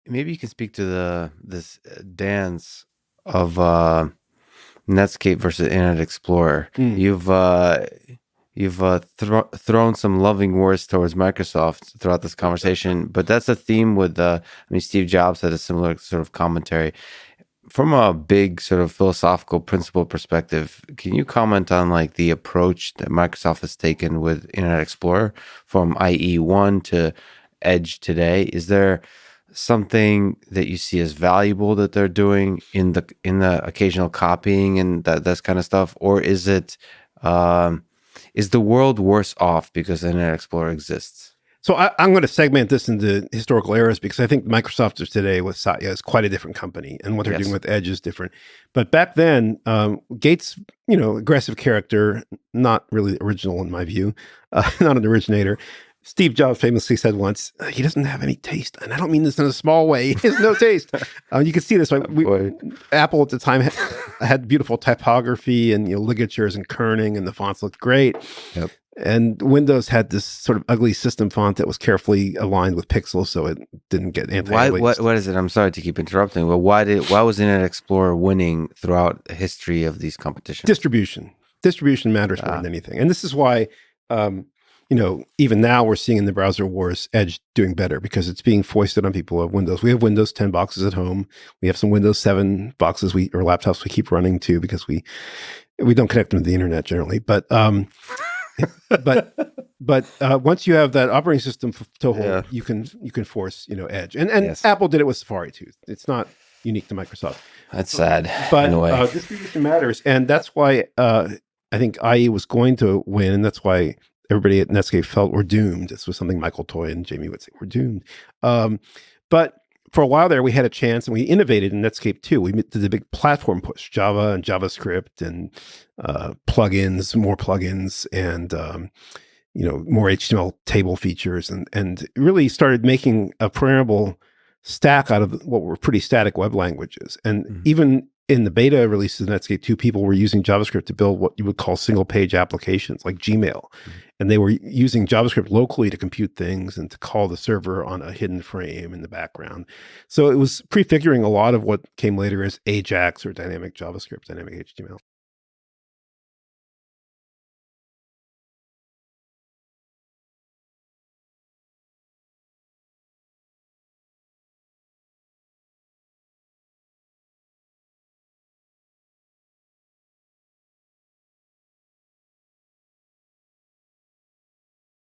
maybe you can speak to this dance of Netscape versus Internet Explorer. Mm. You've thrown some loving words towards Microsoft throughout this conversation, but that's a theme with Steve Jobs had a similar sort of commentary. From a big sort of philosophical principle perspective, can you comment on like the approach that Microsoft has taken with Internet Explorer from IE1 to Edge today? Is there something that you see as valuable that they're doing in the occasional copying and that's kind of stuff, or is the world worse off because Internet Explorer exists? So I'm going to segment this into historical eras because I think Microsoft of today with Satya is quite a different company, and what they're doing Yes. with Edge is different. But back then, Gates, aggressive character, not really original in my view, not an originator. Steve Jobs famously said once, he doesn't have any taste. And I don't mean this in a small way. He has no taste. You can see this. Apple at the time had beautiful typography and ligatures and kerning, and the fonts looked great. Yep. And Windows had this sort of ugly system font that was carefully aligned with pixels so it didn't get anti-aliased. What is it? I'm sorry to keep interrupting, but why was Internet Explorer winning throughout the history of these competitions? Distribution matters more than anything. And this is why even now we're seeing in the browser wars Edge doing better because it's being foisted on people who have Windows. We have Windows 10 boxes at home. We have some Windows 7 boxes or laptops we keep running too because we don't connect them to the internet generally. But once you have that operating system to hold, you can force Edge. And Yes. Apple did it with Safari too. It's not unique to Microsoft. That's sad. But in a way. distribution matters, and that's why I think IE was going to win, and that's why everybody at Netscape felt we're doomed. This was something Michael Toy and Jamie would say, we're doomed. But for a while there, we had a chance, and we innovated in Netscape too. We did a big platform push, Java and JavaScript, and plugins, more plugins, and more HTML table features, and really started making a programmable stack out of what were pretty static web languages. And even in the beta releases of Netscape 2, people were using JavaScript to build what you would call single-page applications like Gmail. And they were using JavaScript locally to compute things and to call the server on a hidden frame in the background. So it was prefiguring a lot of what came later as Ajax or dynamic JavaScript, dynamic HTML.